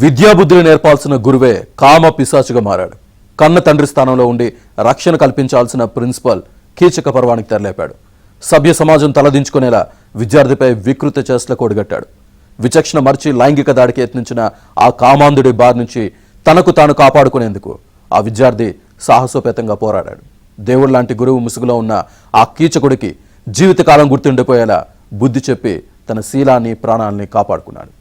విద్యాబుద్ధులు నేర్పాల్సిన గురువే కామ పిశాచుగా మారాడు. కన్న తండ్రి స్థానంలో ఉండి రక్షణ కల్పించాల్సిన ప్రిన్సిపల్ కీచక పర్వానికి తెరలేపాడు. సభ్య సమాజం తలదించుకునేలా విద్యార్థిపై వికృత చేష్టలకు ఒడిగట్టాడు. విచక్షణ మర్చి లైంగిక దాడికి యత్నించిన ఆ కామాంధుడి బారి నుంచి తనకు తాను కాపాడుకునేందుకు ఆ విద్యార్థి సాహసోపేతంగా పోరాడాడు. దేవుడు లాంటి గురువు ముసుగులో ఉన్న ఆ కీచకుడికి జీవితకాలం గుర్తుండిపోయేలా బుద్ధి చెప్పి తన శీలాన్ని ప్రాణాలని కాపాడుకున్నాడు.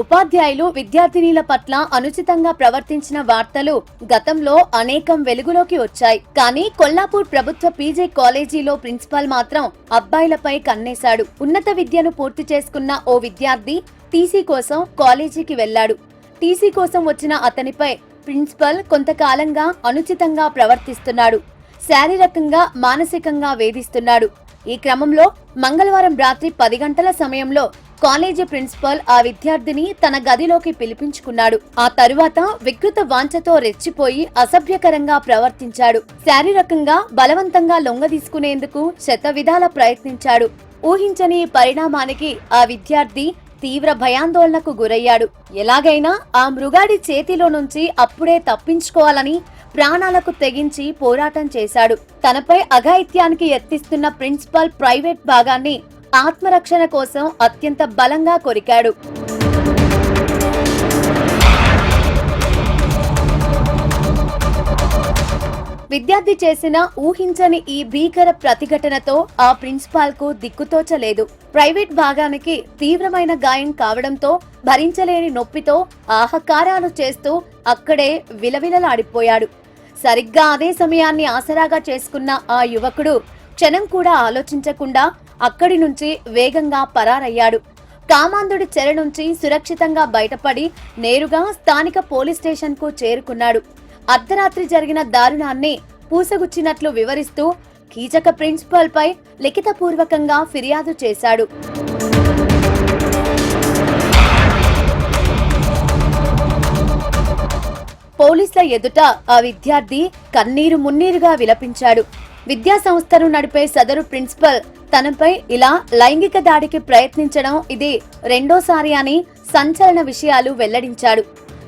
ఉపాధ్యాయులు విద్యార్థినీల పట్ల అనుచితంగా ప్రవర్తించిన వార్తలు గతంలో అనేకం వెలుగులోకి వచ్చాయి. కానీ కొల్లాపూర్ ప్రభుత్వ పీజీ కాలేజీలో ప్రిన్సిపాల్ మాత్రం అబ్బాయిలపై కన్నేశాడు. ఉన్నత విద్యను పూర్తి చేసుకున్న ఓ విద్యార్థి టీసీ కోసం కాలేజీకి వెళ్లాడు. టీసీ కోసం వచ్చిన అతనిపై ప్రిన్సిపల్ కొంతకాలంగా అనుచితంగా ప్రవర్తిస్తున్నాడు. శారీరకంగా మానసికంగా వేధిస్తున్నాడు. ఈ క్రమంలో మంగళవారం రాత్రి 10 గంటల సమయంలో కాలేజీ ప్రిన్సిపల్ ఆ విద్యార్థిని తన గదిలోకి పిలిపించుకున్నాడు. ఆ తరువాత వికృత వాంఛతో రెచ్చిపోయి అసభ్యకరంగా ప్రవర్తించాడు. శారీరకంగా బలవంతంగా లొంగదీసుకునేందుకు శతవిధాల ప్రయత్నించాడు. ఊహించని పరిణామానికి ఆ విద్యార్థి తీవ్ర భయాందోళనకు గురయ్యాడు. ఎలాగైనా ఆ మృగాడి చేతిలో నుంచి అప్పుడే తప్పించుకోవాలని ప్రాణాలకు తెగించి పోరాటం చేశాడు. తనపై అఘాయిత్యానికి యత్నిస్తున్న ప్రిన్సిపల్ ప్రైవేట్ భాగాన్ని ఆత్మరక్షణ కోసం అత్యంత బలంగా కొరికాడు. విద్యార్థి చేసిన ఊహించని ఈ భీకర ప్రతిఘటనతో ఆ ప్రిన్సిపాల్ కు దిక్కుతోచలేదు. ప్రైవేట్ భాగానికి తీవ్రమైన గాయం కావడంతో భరించలేని నొప్పితో ఆహకారాలు చేస్తూ అక్కడే విలవిలలాడిపోయాడు. సరిగ్గా అదే సమయాన్ని ఆసరాగా చేసుకున్న ఆ యువకుడు క్షణం కూడా ఆలోచించకుండా అక్కడి నుంచి వేగంగా పరారయ్యాడు. కామాంధుడి చెర నుంచి సురక్షితంగా బయటపడి నేరుగా స్థానిక పోలీస్ స్టేషన్ కు చేరుకున్నాడు. అర్ధరాత్రి జరిగిన దారుణాన్ని పూసగుచ్చినట్లు వివరిస్తూ కీచక ప్రిన్సిపల్ పై లిఖితపూర్వకంగా ఫిర్యాదు చేశాడు. పోలీసుల ఎదుట ఆ విద్యార్థి కన్నీరు మున్నీరుగా విలపించాడు. విద్యా సంస్థను నడిపే సదరు ప్రిన్సిపల్ తనపై ఇలా లైంగిక దాడికి ప్రయత్నించడం ఇది రెండోసారి అని సంచలన విషయాలు వెల్లడించాడు.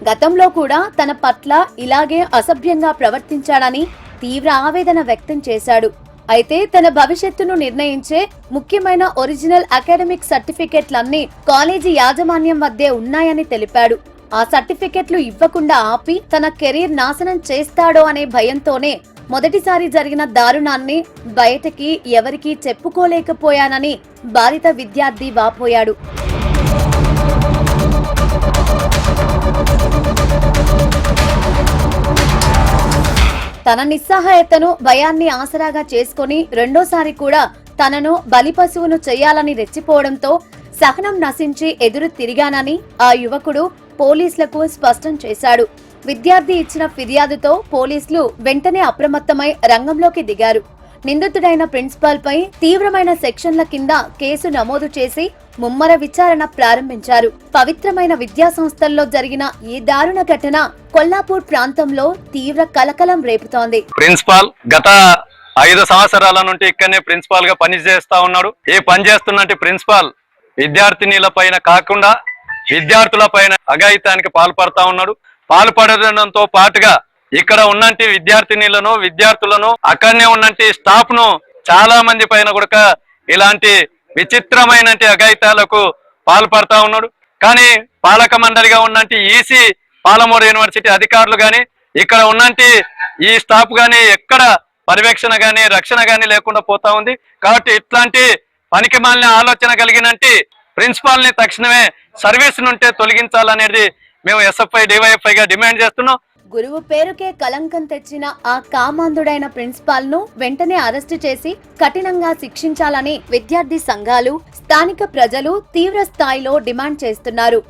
గతంలో కూడా తన పట్ల ఇలాగే అసభ్యంగా ప్రవర్తించాడని తీవ్ర ఆవేదన వ్యక్తం చేశాడు. అయితే తన భవిష్యత్తును నిర్ణయించే ముఖ్యమైన ఒరిజినల్ అకాడమిక్ సర్టిఫికెట్లన్నీ కాలేజీ యాజమాన్యం వద్దే ఉన్నాయని తెలిపాడు. ఆ సర్టిఫికెట్లు ఇవ్వకుండా ఆపి తన కెరీర్ నాశనం చేస్తాడో అనే భయంతోనే మొదటిసారి జరిగిన దారుణాన్ని బయటకి ఎవరికీ చెప్పుకోలేకపోయానని బాధిత విద్యార్థి వాపోయాడు. తన నిస్సహాయతను భయాన్ని ఆసరాగా చేసుకుని రెండోసారి కూడా తనను బలిపశువును చెయ్యాలని రెచ్చిపోవడంతో సహనం నశించి ఎదురు తిరిగానని ఆ యువకుడు పోలీసులకు స్పష్టం చేశాడు. విద్యార్థి ఇచ్చిన ఫిర్యాదుతో పోలీసులు వెంటనే అప్రమత్తమై రంగంలోకి దిగారు. నిందితుడైన ప్రిన్సిపాల్ పై తీవ్రమైన సెక్షన్ల కింద కేసు నమోదు చేసి ముమ్మర విచారణ ప్రారంభించారు. పవిత్రమైన విద్యా సంస్థల్లో జరిగిన ఈ దారుణ ఘటన కొల్లాపూర్ ప్రాంతంలో తీవ్ర కలకలం రేపుతోంది. ప్రిన్సిపాల్ గత 5 సంవత్సరాల నుండి ఇక్కడనే ప్రిన్సిపాల్ గా పనిచేస్తా ఉన్నాడు. ఈ పనిచేస్తున్నట్టు ప్రిన్సిపాల్ విద్యార్థినీల పైన కాకుండా విద్యార్థుల పైన అఘాయిత్యానికి పాల్పడతా ఉన్నాడు. పాల్పడడంతో పాటుగా ఇక్కడ ఉన్నంటి విద్యార్థినీలను విద్యార్థులను అక్కడనే ఉన్నంటి స్టాఫ్ ను చాలా మంది పైన కూడా ఇలాంటి విచిత్రమైన అఘాయిత్యాలకు పాల్పడతా ఉన్నాడు. కానీ పాలక మండలిగా ఉన్నంటి ఈసీ పాలమూరు యూనివర్సిటీ అధికారులు గాని ఇక్కడ ఉన్నంటి ఈ స్టాఫ్ గాని ఎక్కడ పర్యవేక్షణ గాని రక్షణ గాని లేకుండా పోతా ఉంది. కాబట్టి ఇట్లాంటి పనికిమాలిన ఆలోచన కలిగినంటి ప్రిన్సిపాల్ ని తక్షణమే సర్వీస్ నుంటే తొలగించాలనేది మేము ఎస్ఎఫ్ఐ డివైఎఫ్ఐ గా డిమాండ్ చేస్తున్నాం. గురువు పేరుకే కలంకం తెచ్చిన ఆ కామాంధుడైన ప్రిన్సిపాల్ ను వెంటనే అరెస్టు చేసి కఠినంగా శిక్షించాలని విద్యార్థి సంఘాలు, స్థానిక ప్రజలు తీవ్ర స్థాయిలో డిమాండ్ చేస్తున్నారు.